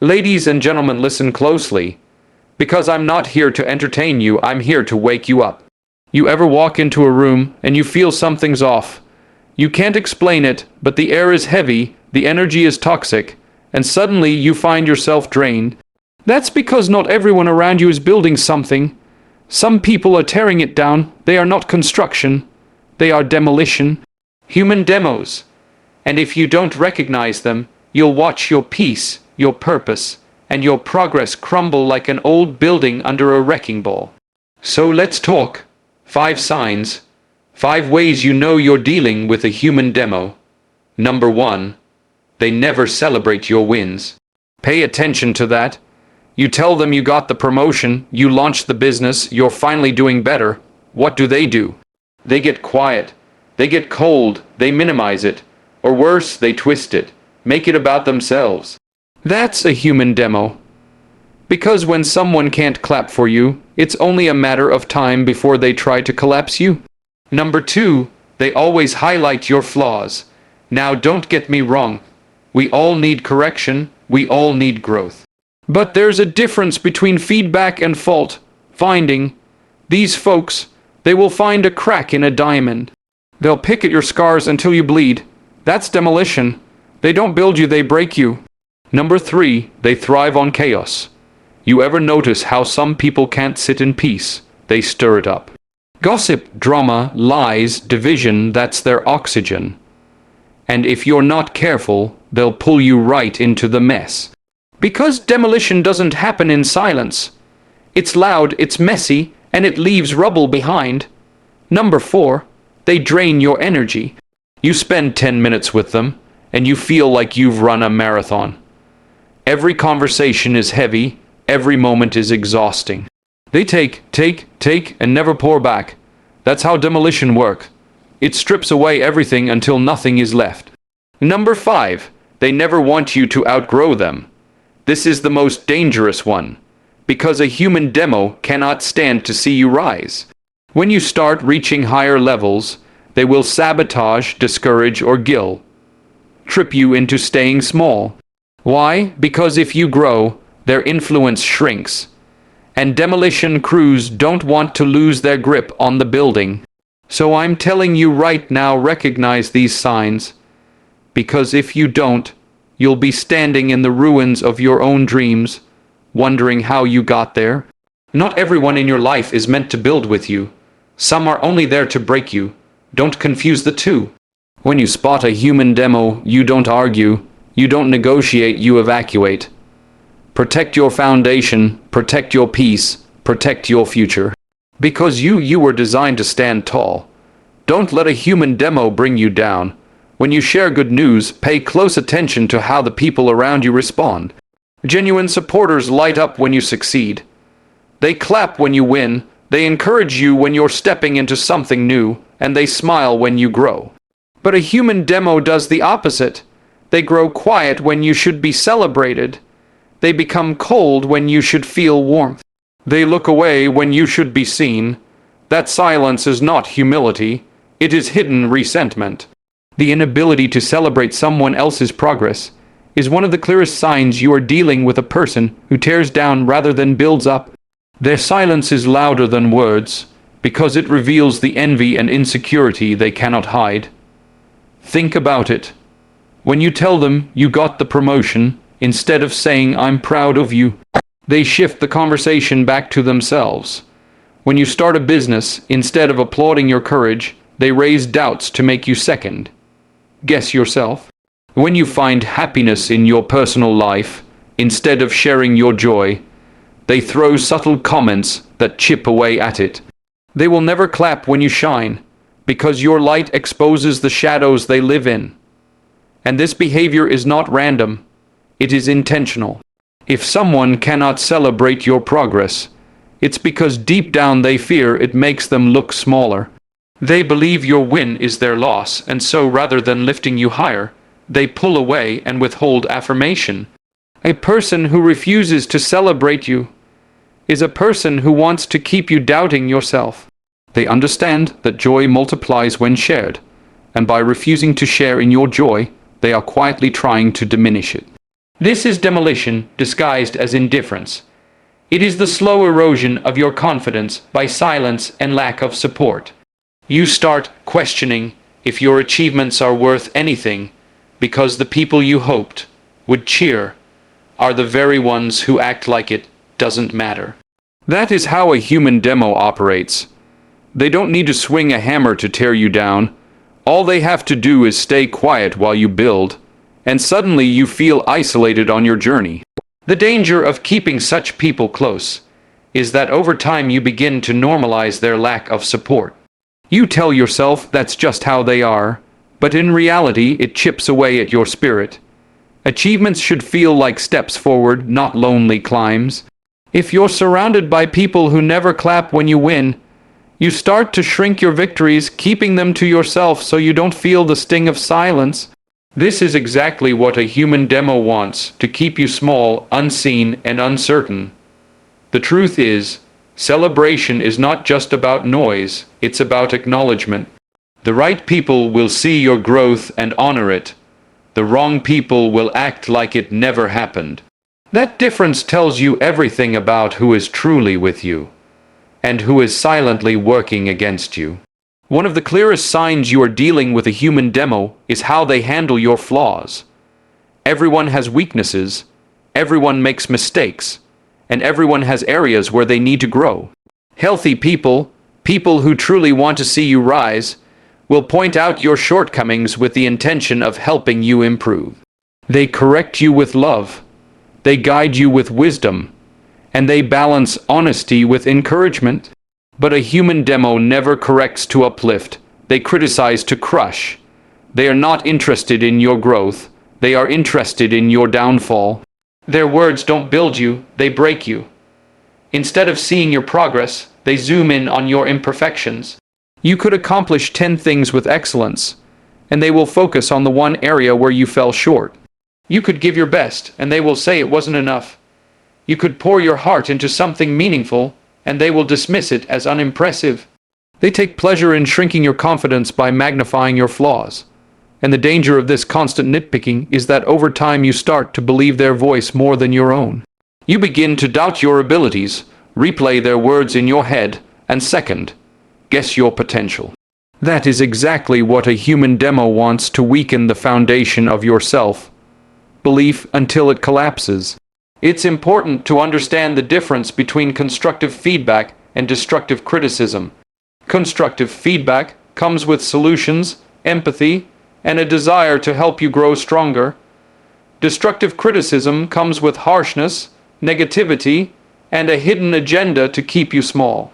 Ladies and gentlemen, listen closely. Because I'm not here to entertain you, I'm here to wake you up. You ever walk into a room and you feel something's off? You can't explain it, but the air is heavy, the energy is toxic, and suddenly you find yourself drained. That's because not everyone around you is building something. Some people are tearing it down. They are not construction. They are demolition. Human demos. And if you don't recognize them, you'll watch your peace, your purpose, and your progress crumble like an old building under a wrecking ball. So let's talk. 5 signs. 5 ways you know you're dealing with a human demo. Number 1. They never celebrate your wins. Pay attention to that. You tell them you got the promotion, you launched the business, you're finally doing better. What do? They get quiet. They get cold. They minimize it. Or worse, they twist it. Make it about themselves. That's a human demo. Because when someone can't clap for you, it's only a matter of time before they try to collapse you. Number 2, they always highlight your flaws. Now don't get me wrong. We all need correction. We all need growth. But there's a difference between feedback and fault finding. These folks, they will find a crack in a diamond. They'll pick at your scars until you bleed. That's demolition. They don't build you, they break you. Number 3, they thrive on chaos. You ever notice how some people can't sit in peace? They stir it up. Gossip, drama, lies, division, that's their oxygen. And if you're not careful, they'll pull you right into the mess. Because demolition doesn't happen in silence. It's loud, it's messy, and it leaves rubble behind. Number 4, they drain your energy. You spend 10 minutes with them, and you feel like you've run a marathon. Every conversation is heavy, every moment is exhausting. They take, and never pour back. That's how demolition works. It strips away everything until nothing is left. Number 5, they never want you to outgrow them. This is the most dangerous one, because a human demo cannot stand to see you rise. When you start reaching higher levels, they will sabotage, discourage, or trip you into staying small. Why? Because if you grow, their influence shrinks. And demolition crews don't want to lose their grip on the building. So I'm telling you right now, recognize these signs. Because if you don't, you'll be standing in the ruins of your own dreams, wondering how you got there. Not everyone in your life is meant to build with you. Some are only there to break you. Don't confuse the two. When you spot a human demo, you don't argue, you don't negotiate, you evacuate. Protect your foundation, protect your peace, protect your future. Because you were designed to stand tall. Don't let a human demo bring you down. When you share good news, pay close attention to how the people around you respond. Genuine supporters light up when you succeed. They clap when you win, they encourage you when you're stepping into something new, and they smile when you grow. But a human demo does the opposite. They grow quiet when you should be celebrated. They become cold when you should feel warmth. They look away when you should be seen. That silence is not humility, it is hidden resentment. The inability to celebrate someone else's progress is one of the clearest signs you are dealing with a person who tears down rather than builds up. Their silence is louder than words because it reveals the envy and insecurity they cannot hide. Think about it. When you tell them you got the promotion, instead of saying I'm proud of you, they shift the conversation back to themselves. When you start a business, instead of applauding your courage, they raise doubts to make you second. Guess yourself. When you find happiness in your personal life, instead of sharing your joy, they throw subtle comments that chip away at it. They will never clap when you shine, because your light exposes the shadows they live in. And this behavior is not random, it is intentional. If someone cannot celebrate your progress, it's because deep down they fear it makes them look smaller. They believe your win is their loss, and so rather than lifting you higher, they pull away and withhold affirmation. A person who refuses to celebrate you is a person who wants to keep you doubting yourself. They understand that joy multiplies when shared, and by refusing to share in your joy, they are quietly trying to diminish it. This is demolition disguised as indifference. It is the slow erosion of your confidence by silence and lack of support. You start questioning if your achievements are worth anything because the people you hoped would cheer are the very ones who act like it doesn't matter. That is how a human demo operates. They don't need to swing a hammer to tear you down. All they have to do is stay quiet while you build, and suddenly you feel isolated on your journey. The danger of keeping such people close is that over time you begin to normalize their lack of support. You tell yourself that's just how they are, but in reality it chips away at your spirit. Achievements should feel like steps forward, not lonely climbs. If you're surrounded by people who never clap when you win, you start to shrink your victories, keeping them to yourself so you don't feel the sting of silence. This is exactly what a human demo wants, to keep you small, unseen, and uncertain. The truth is, celebration is not just about noise, it's about acknowledgement. The right people will see your growth and honor it. The wrong people will act like it never happened. That difference tells you everything about who is truly with you and who is silently working against you. One of the clearest signs you are dealing with a human demo is how they handle your flaws. Everyone has weaknesses, everyone makes mistakes, and everyone has areas where they need to grow. Healthy people, people who truly want to see you rise, will point out your shortcomings with the intention of helping you improve. They correct you with love, they guide you with wisdom, and they balance honesty with encouragement. But a human demo never corrects to uplift, they criticize to crush. They are not interested in your growth, they are interested in your downfall. Their words don't build you, they break you. Instead of seeing your progress, they zoom in on your imperfections. You could accomplish 10 things with excellence, and they will focus on the one area where you fell short. You could give your best, and they will say it wasn't enough. You could pour your heart into something meaningful, and they will dismiss it as unimpressive. They take pleasure in shrinking your confidence by magnifying your flaws. And the danger of this constant nitpicking is that over time you start to believe their voice more than your own. You begin to doubt your abilities, replay their words in your head, and second, guess your potential. That is exactly what a human demo wants, to weaken the foundation of your self-belief until it collapses. It's important to understand the difference between constructive feedback and destructive criticism. Constructive feedback comes with solutions, empathy, and a desire to help you grow stronger. Destructive criticism comes with harshness, negativity, and a hidden agenda to keep you small.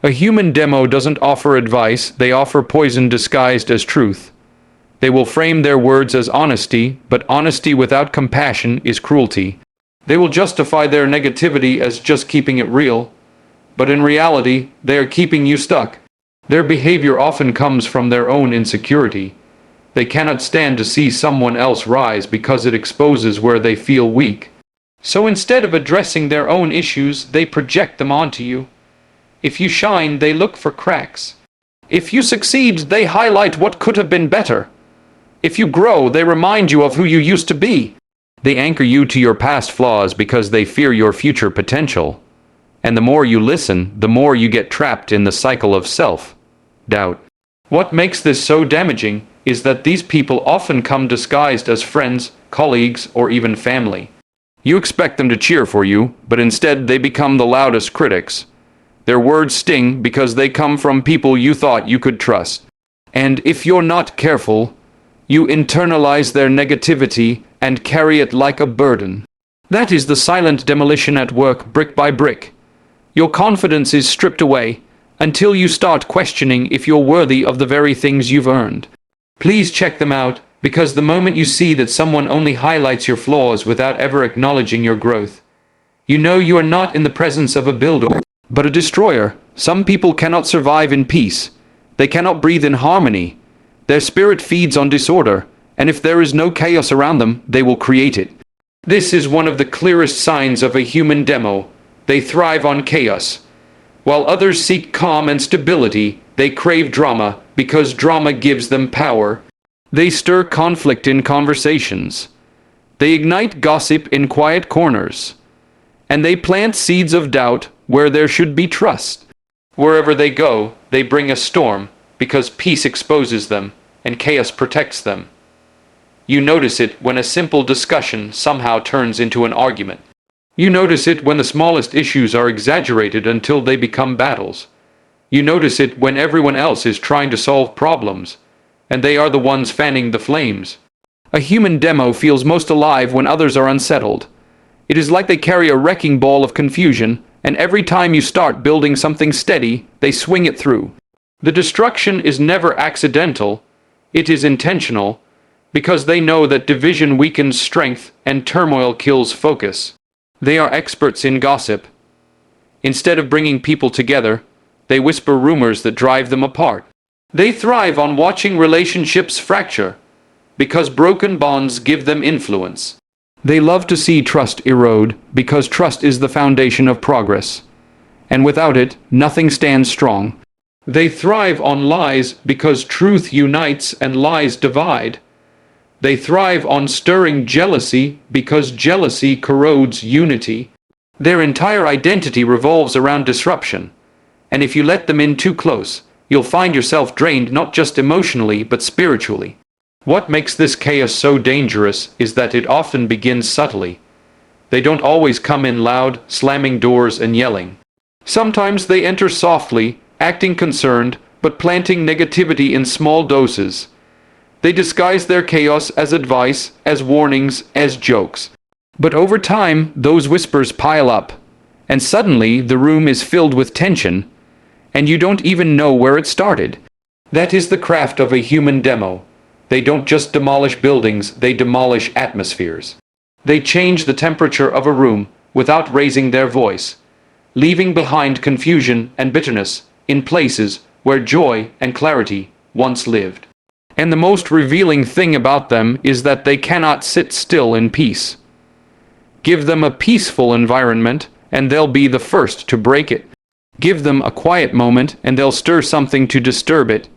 A human demo doesn't offer advice, they offer poison disguised as truth. They will frame their words as honesty, but honesty without compassion is cruelty. They will justify their negativity as just keeping it real, but in reality, they are keeping you stuck. Their behavior often comes from their own insecurity. They cannot stand to see someone else rise because it exposes where they feel weak. So instead of addressing their own issues, they project them onto you. If you shine, they look for cracks. If you succeed, they highlight what could have been better. If you grow, they remind you of who you used to be. They anchor you to your past flaws because they fear your future potential. And the more you listen, the more you get trapped in the cycle of self-doubt. What makes this so damaging is that these people often come disguised as friends, colleagues, or even family. You expect them to cheer for you, but instead they become the loudest critics. Their words sting because they come from people you thought you could trust. And if you're not careful, you internalize their negativity and carry it like a burden. That is the silent demolition at work, brick by brick. Your confidence is stripped away until you start questioning if you're worthy of the very things you've earned. Please check them out, because the moment you see that someone only highlights your flaws without ever acknowledging your growth, you know you are not in the presence of a builder, but a destroyer. Some people cannot survive in peace. They cannot breathe in harmony. Their spirit feeds on disorder, and if there is no chaos around them, they will create it. This is one of the clearest signs of a human demo. They thrive on chaos. While others seek calm and stability, they crave drama because drama gives them power. They stir conflict in conversations. They ignite gossip in quiet corners. And they plant seeds of doubt where there should be trust. Wherever they go, they bring a storm, because peace exposes them and chaos protects them. You notice it when a simple discussion somehow turns into an argument. You notice it when the smallest issues are exaggerated until they become battles. You notice it when everyone else is trying to solve problems, and they are the ones fanning the flames. A human demo feels most alive when others are unsettled. It is like they carry a wrecking ball of confusion, and every time you start building something steady, they swing it through. The destruction is never accidental, it is intentional, because they know that division weakens strength and turmoil kills focus. They are experts in gossip. Instead of bringing people together, they whisper rumors that drive them apart. They thrive on watching relationships fracture, because broken bonds give them influence. They love to see trust erode, because trust is the foundation of progress. And without it, nothing stands strong. They thrive on lies because truth unites and lies divide. They thrive on stirring jealousy because jealousy corrodes unity. Their entire identity revolves around disruption. And if you let them in too close, you'll find yourself drained not just emotionally but spiritually. What makes this chaos so dangerous is that it often begins subtly. They don't always come in loud, slamming doors and yelling. Sometimes they enter softly, acting concerned, but planting negativity in small doses. They disguise their chaos as advice, as warnings, as jokes. But over time, those whispers pile up, and suddenly the room is filled with tension, and you don't even know where it started. That is the craft of a human demo. They don't just demolish buildings, they demolish atmospheres. They change the temperature of a room without raising their voice, leaving behind confusion and bitterness in places where joy and clarity once lived. And the most revealing thing about them is that they cannot sit still in peace. Give them a peaceful environment, and they'll be the first to break it. Give them a quiet moment, and they'll stir something to disturb it.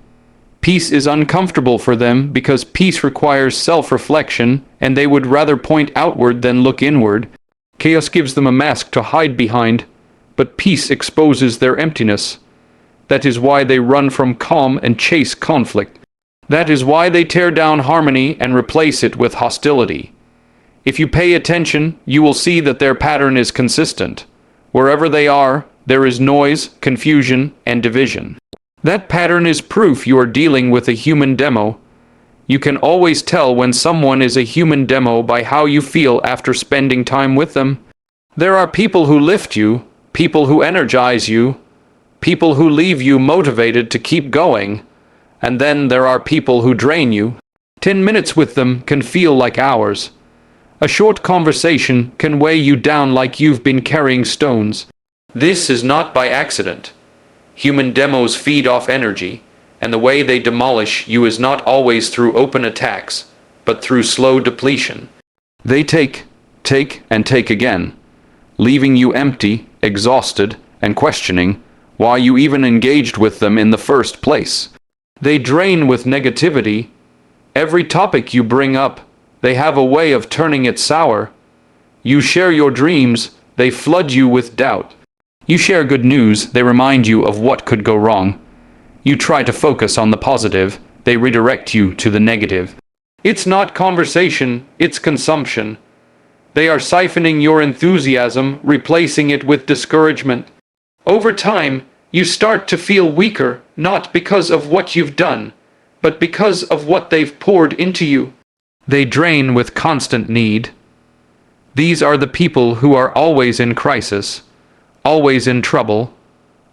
Peace is uncomfortable for them because peace requires self-reflection, and they would rather point outward than look inward. Chaos gives them a mask to hide behind, but peace exposes their emptiness. That is why they run from calm and chase conflict. That is why they tear down harmony and replace it with hostility. If you pay attention, you will see that their pattern is consistent. Wherever they are, there is noise, confusion, and division. That pattern is proof you are dealing with a human demo. You can always tell when someone is a human demo by how you feel after spending time with them. There are people who lift you, people who energize you, people who leave you motivated to keep going. And then there are people who drain you. 10 minutes with them can feel like hours. A short conversation can weigh you down like you've been carrying stones. This is not by accident. Human demos feed off energy, and the way they demolish you is not always through open attacks, but through slow depletion. They take, and take again, leaving you empty, exhausted, and questioning why you even engaged with them in the first place. They drain with negativity. Every topic you bring up, they have a way of turning it sour. You share your dreams, they flood you with doubt. You share good news, they remind you of what could go wrong. You try to focus on the positive, they redirect you to the negative. It's not conversation, it's consumption. They are siphoning your enthusiasm, replacing it with discouragement. Over time, you start to feel weaker, not because of what you've done, but because of what they've poured into you. They drain with constant need. These are the people who are always in crisis, always in trouble,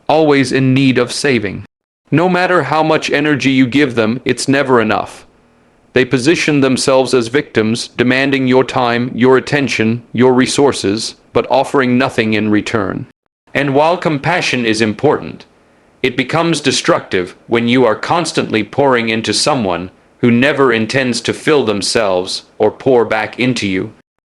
always in need of saving. No matter how much energy you give them, it's never enough. They position themselves as victims, demanding your time, your attention, your resources, but offering nothing in return. And while compassion is important, it becomes destructive when you are constantly pouring into someone who never intends to fill themselves or pour back into you.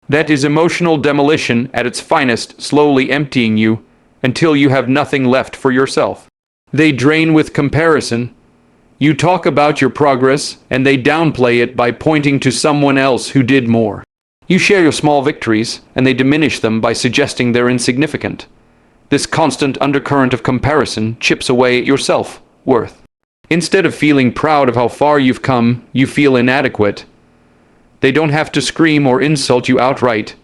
That is emotional demolition at its finest, slowly emptying you until you have nothing left for yourself. They drain with comparison. You talk about your progress, and they downplay it by pointing to someone else who did more. You share your small victories, and they diminish them by suggesting they're insignificant. This constant undercurrent of comparison chips away at your self-worth. Instead of feeling proud of how far you've come, you feel inadequate. They don't have to scream or insult you outright.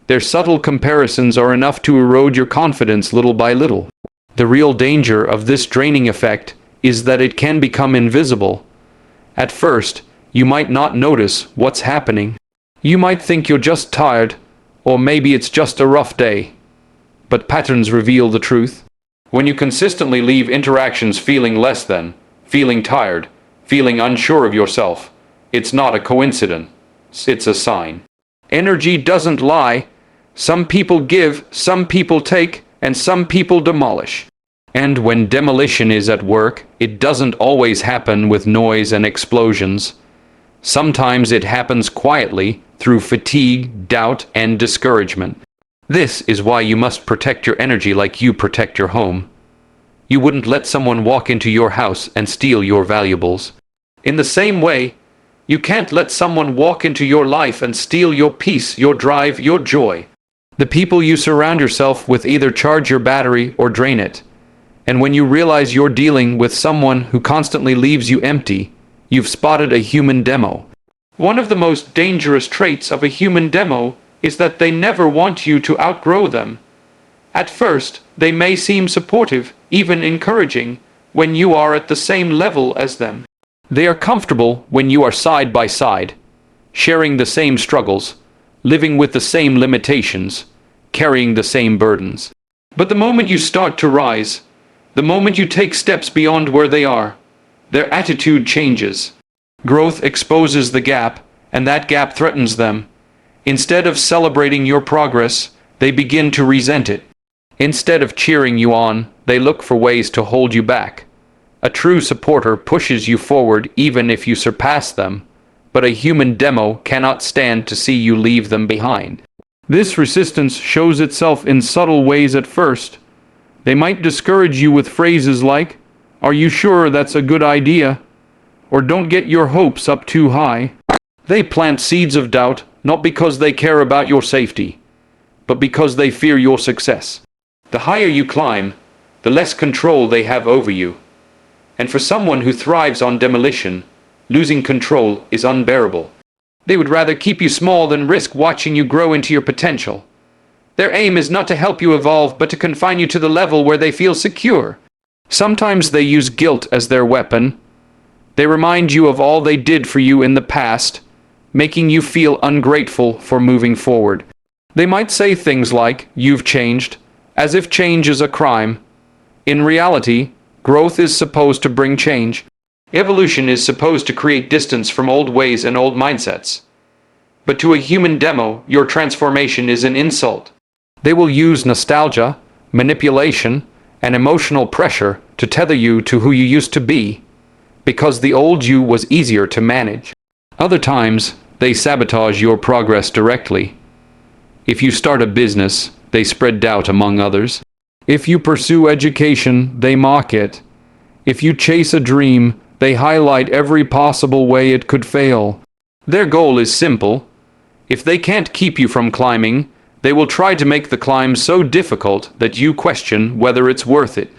Their subtle comparisons are enough to erode your confidence little by little. The real danger of this draining effect is that it can become invisible. At first, you might not notice what's happening. You might think you're just tired, or maybe it's just a rough day. But patterns reveal the truth. When you consistently leave interactions feeling less than, feeling tired, feeling unsure of yourself, it's not a coincidence, it's a sign. Energy doesn't lie. Some people give, some people take, and some people demolish. And when demolition is at work, it doesn't always happen with noise and explosions. Sometimes it happens quietly through fatigue, doubt, and discouragement. This is why you must protect your energy like you protect your home. You wouldn't let someone walk into your house and steal your valuables. In the same way, you can't let someone walk into your life and steal your peace, your drive, your joy. The people you surround yourself with either charge your battery or drain it. And when you realize you're dealing with someone who constantly leaves you empty, you've spotted a human demo. One of the most dangerous traits of a human demo is that they never want you to outgrow them. At first, they may seem supportive, even encouraging, when you are at the same level as them. They are comfortable when you are side by side, sharing the same struggles, living with the same limitations, carrying the same burdens. But the moment you start to rise, the moment you take steps beyond where they are, their attitude changes. Growth exposes the gap, and that gap threatens them. Instead of celebrating your progress, they begin to resent it. Instead of cheering you on, they look for ways to hold you back. A true supporter pushes you forward even if you surpass them, but a human demo cannot stand to see you leave them behind. This resistance shows itself in subtle ways at first. They might discourage you with phrases like, "Are you sure that's a good idea?" or "Don't get your hopes up too high." They plant seeds of doubt, not because they care about your safety, but because they fear your success. The higher you climb, the less control they have over you. And for someone who thrives on demolition, losing control is unbearable. They would rather keep you small than risk watching you grow into your potential. Their aim is not to help you evolve, but to confine you to the level where they feel secure. Sometimes they use guilt as their weapon. They remind you of all they did for you in the past, making you feel ungrateful for moving forward. They might say things like, "You've changed," as if change is a crime. In reality, growth is supposed to bring change. Evolution is supposed to create distance from old ways and old mindsets. But to a human demo, your transformation is an insult. They will use nostalgia, manipulation, and emotional pressure to tether you to who you used to be, because the old you was easier to manage. Other times, they sabotage your progress directly. If you start a business, they spread doubt among others. If you pursue education, they mock it. If you chase a dream, they highlight every possible way it could fail. Their goal is simple. If they can't keep you from climbing, they will try to make the climb so difficult that you question whether it's worth it.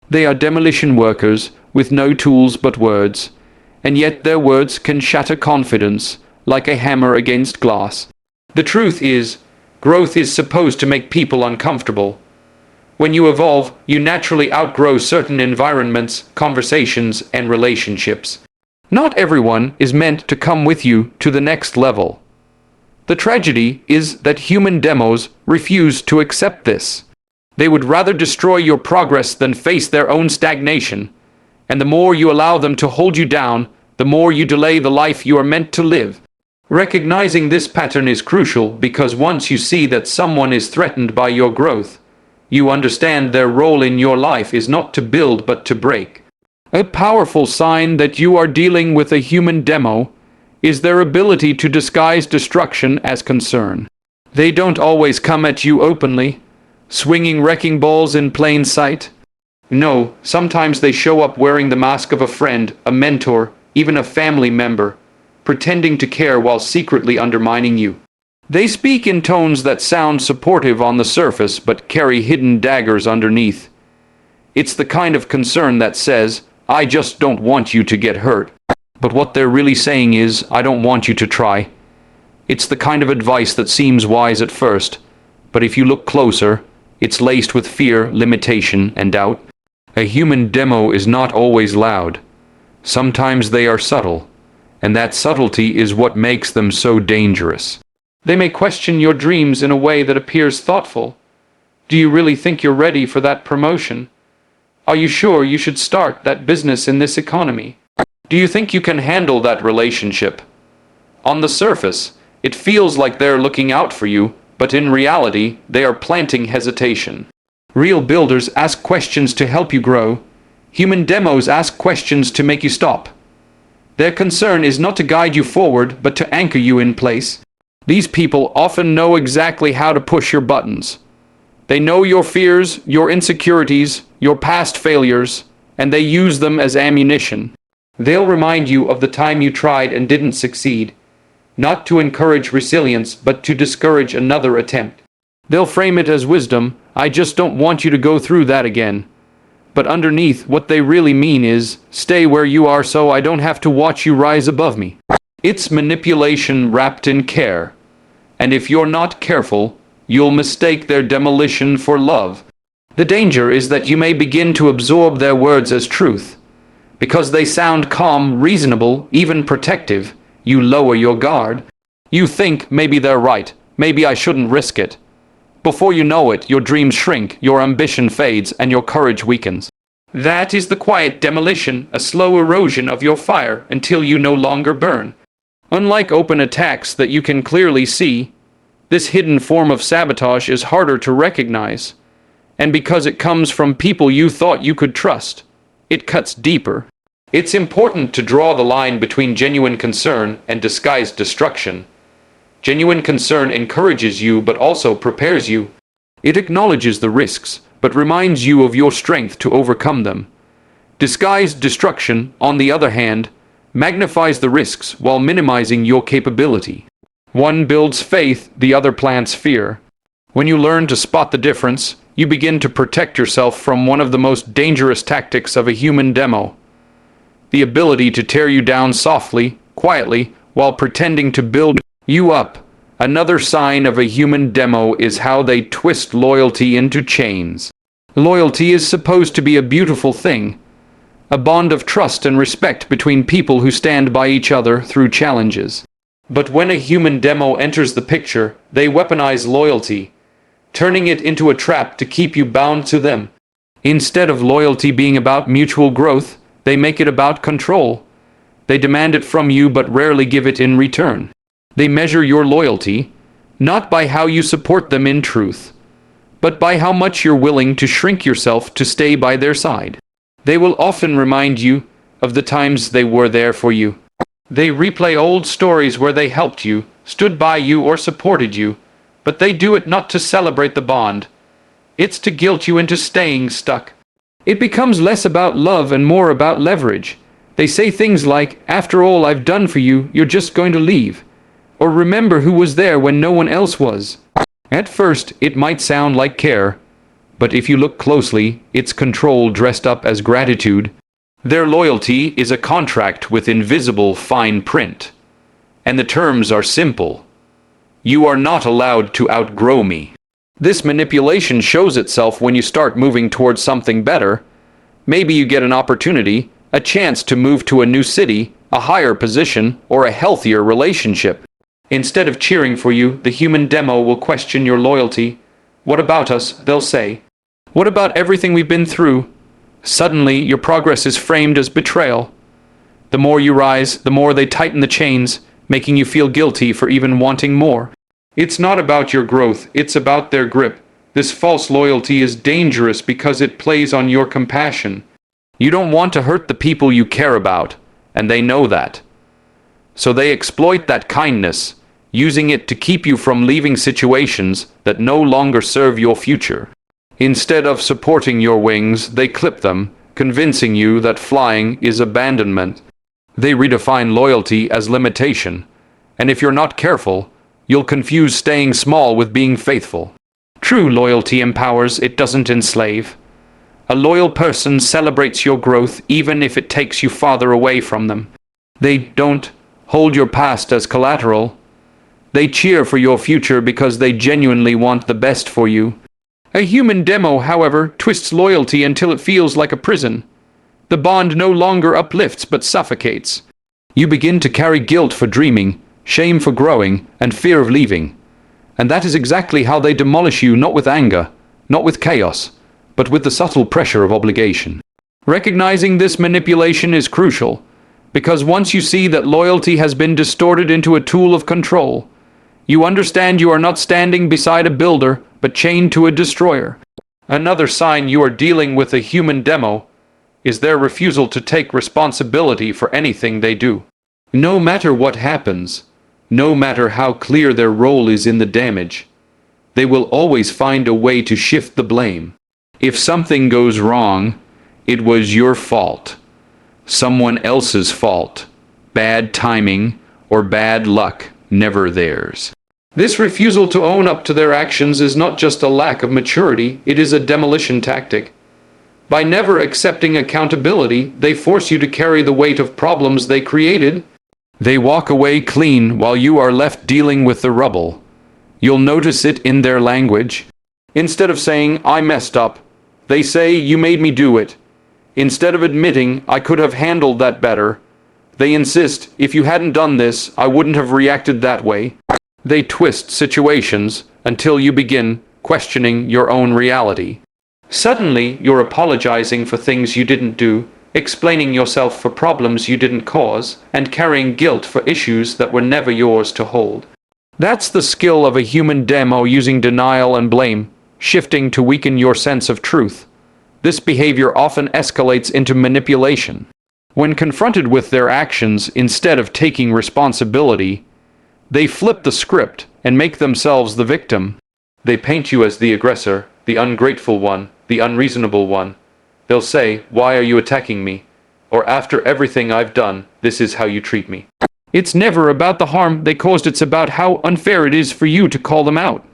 They are demolition workers with no tools but words, and yet their words can shatter confidence like a hammer against glass. The truth is, growth is supposed to make people uncomfortable. When you evolve, you naturally outgrow certain environments, conversations, and relationships. Not everyone is meant to come with you to the next level. The tragedy is that human demos refuse to accept this. They would rather destroy your progress than face their own stagnation. And the more you allow them to hold you down, the more you delay the life you are meant to live. Recognizing this pattern is crucial because once you see that someone is threatened by your growth, you understand their role in your life is not to build but to break. A powerful sign that you are dealing with a human demo is their ability to disguise destruction as concern. They don't always come at you openly, swinging wrecking balls in plain sight. No, sometimes they show up wearing the mask of a friend, a mentor, even a family member, pretending to care while secretly undermining you. They speak in tones that sound supportive on the surface but carry hidden daggers underneath. It's the kind of concern that says, "I just don't want you to get hurt." But what they're really saying is, "I don't want you to try." It's the kind of advice that seems wise at first, but if you look closer, it's laced with fear, limitation, and doubt. A human demo is not always loud. Sometimes they are subtle, and that subtlety is what makes them so dangerous. They may question your dreams in a way that appears thoughtful. Do you really think you're ready for that promotion? Are you sure you should start that business in this economy? Do you think you can handle that relationship? On the surface, it feels like they're looking out for you, but in reality, they are planting hesitation. Real builders ask questions to help you grow. Human demos ask questions to make you stop. Their concern is not to guide you forward, but to anchor you in place. These people often know exactly how to push your buttons. They know your fears, your insecurities, your past failures, and they use them as ammunition. They'll remind you of the time you tried and didn't succeed, not to encourage resilience, but to discourage another attempt. They'll frame it as wisdom. "I just don't want you to go through that again." But underneath, what they really mean is, "Stay where you are so I don't have to watch you rise above me." It's manipulation wrapped in care. And if you're not careful, you'll mistake their demolition for love. The danger is that you may begin to absorb their words as truth. Because they sound calm, reasonable, even protective, you lower your guard. You think, maybe they're right, maybe I shouldn't risk it. Before you know it, your dreams shrink, your ambition fades, and your courage weakens. That is the quiet demolition, a slow erosion of your fire until you no longer burn. Unlike open attacks that you can clearly see, this hidden form of sabotage is harder to recognize. And because it comes from people you thought you could trust, it cuts deeper. It's important to draw the line between genuine concern and disguised destruction. Genuine concern encourages you but also prepares you. It acknowledges the risks, but reminds you of your strength to overcome them. Disguised destruction, on the other hand, magnifies the risks while minimizing your capability. One builds faith, the other plants fear. When you learn to spot the difference, you begin to protect yourself from one of the most dangerous tactics of a human demo. The ability to tear you down softly, quietly, while pretending to build you up. Another sign of a human demo is how they twist loyalty into chains. Loyalty is supposed to be a beautiful thing, a bond of trust and respect between people who stand by each other through challenges. But when a human demo enters the picture, they weaponize loyalty, turning it into a trap to keep you bound to them. Instead of loyalty being about mutual growth, they make it about control. They demand it from you but rarely give it in return. They measure your loyalty, not by how you support them in truth, but by how much you're willing to shrink yourself to stay by their side. They will often remind you of the times they were there for you. They replay old stories where they helped you, stood by you, or supported you, but they do it not to celebrate the bond. It's to guilt you into staying stuck. It becomes less about love and more about leverage. They say things like, "After all I've done for you, you're just going to leave." Or "Remember who was there when no one else was." At first, it might sound like care, but if you look closely, it's control dressed up as gratitude. Their loyalty is a contract with invisible fine print. And the terms are simple. You are not allowed to outgrow me. This manipulation shows itself when you start moving towards something better. Maybe you get an opportunity, a chance to move to a new city, a higher position, or a healthier relationship. Instead of cheering for you, the human demo will question your loyalty. "What about us?" they'll say. "What about everything we've been through?" Suddenly, your progress is framed as betrayal. The more you rise, the more they tighten the chains, making you feel guilty for even wanting more. It's not about your growth, it's about their grip. This false loyalty is dangerous because it plays on your compassion. You don't want to hurt the people you care about, and they know that. So they exploit that kindness, using it to keep you from leaving situations that no longer serve your future. Instead of supporting your wings, they clip them, convincing you that flying is abandonment. They redefine loyalty as limitation, and if you're not careful, You'll confuse staying small with being faithful. True loyalty empowers, it doesn't enslave. A loyal person celebrates your growth even if it takes you farther away from them. They don't hold your past as collateral. They cheer for your future because they genuinely want the best for you. A human demo, however, twists loyalty until it feels like a prison. The bond no longer uplifts but suffocates. You begin to carry guilt for dreaming, shame for growing, and fear of leaving. And that is exactly how they demolish you, not with anger, not with chaos, but with the subtle pressure of obligation. Recognizing this manipulation is crucial, because once you see that loyalty has been distorted into a tool of control, you understand you are not standing beside a builder, but chained to a destroyer. Another sign you are dealing with a human demo is their refusal to take responsibility for anything they do. No matter what happens, no matter how clear their role is in the damage, they will always find a way to shift the blame. If something goes wrong, it was your fault, someone else's fault, bad timing, or bad luck, never theirs. This refusal to own up to their actions is not just a lack of maturity, it is a demolition tactic. By never accepting accountability, they force you to carry the weight of problems they created. They walk away clean while you are left dealing with the rubble. You'll notice it in their language. Instead of saying, "I messed up," they say, "You made me do it." Instead of admitting, "I could have handled that better," they insist, "If you hadn't done this, I wouldn't have reacted that way." They twist situations until you begin questioning your own reality. Suddenly, you're apologizing for things you didn't do, explaining yourself for problems you didn't cause, and carrying guilt for issues that were never yours to hold. That's the skill of a human demo, using denial and blame, shifting to weaken your sense of truth. This behavior often escalates into manipulation. When confronted with their actions, instead of taking responsibility, they flip the script and make themselves the victim. They paint you as the aggressor, the ungrateful one, the unreasonable one. They'll say, "Why are you attacking me?" Or, "After everything I've done, this is how you treat me." It's never about the harm they caused, it's about how unfair it is for you to call them out.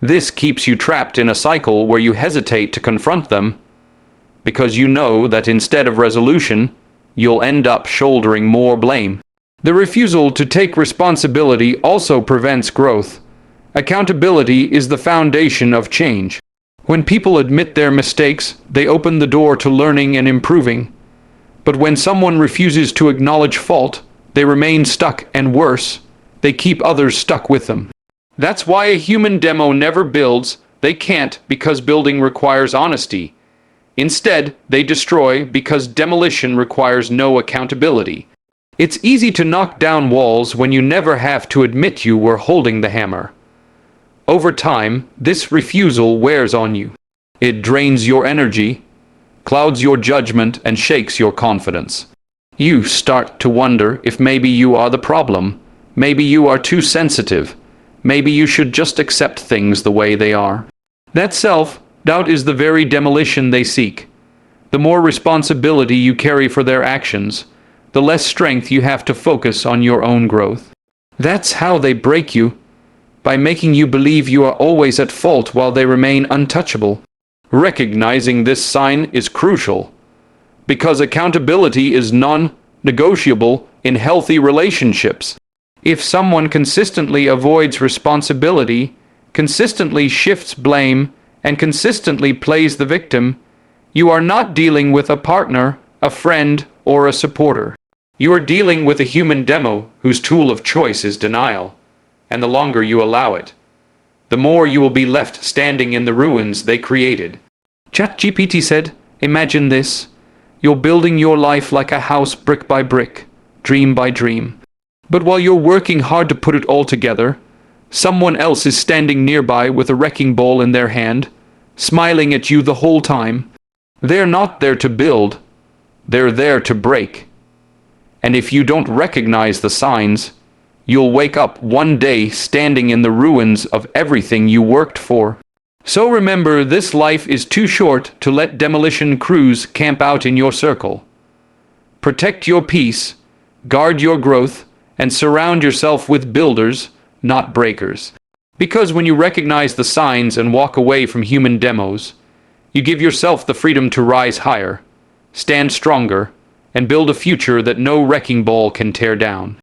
This keeps you trapped in a cycle where you hesitate to confront them, because you know that instead of resolution, you'll end up shouldering more blame. The refusal to take responsibility also prevents growth. Accountability is the foundation of change. When people admit their mistakes, they open the door to learning and improving. But when someone refuses to acknowledge fault, they remain stuck, and worse, they keep others stuck with them. That's why a human demo never builds. They can't, because building requires honesty. Instead, they destroy because demolition requires no accountability. It's easy to knock down walls when you never have to admit you were holding the hammer. Over time, this refusal wears on you. It drains your energy, clouds your judgment, and shakes your confidence. You start to wonder if maybe you are the problem. Maybe you are too sensitive. Maybe you should just accept things the way they are. That self-doubt is the very demolition they seek. The more responsibility you carry for their actions, the less strength you have to focus on your own growth. That's how they break you, by making you believe you are always at fault while they remain untouchable. Recognizing this sign is crucial, because accountability is non-negotiable in healthy relationships. If someone consistently avoids responsibility, consistently shifts blame, and consistently plays the victim, you are not dealing with a partner, a friend, or a supporter. You are dealing with a human demo whose tool of choice is denial, and the longer you allow it, the more you will be left standing in the ruins they created. ChatGPT said, "Imagine this. You're building your life like a house, brick by brick, dream by dream. But while you're working hard to put it all together, someone else is standing nearby with a wrecking ball in their hand, smiling at you the whole time. They're not there to build, they're there to break. And if you don't recognize the signs, you'll wake up one day standing in the ruins of everything you worked for." So remember, this life is too short to let demolition crews camp out in your circle. Protect your peace, guard your growth, and surround yourself with builders, not breakers. Because when you recognize the signs and walk away from human demos, you give yourself the freedom to rise higher, stand stronger, and build a future that no wrecking ball can tear down.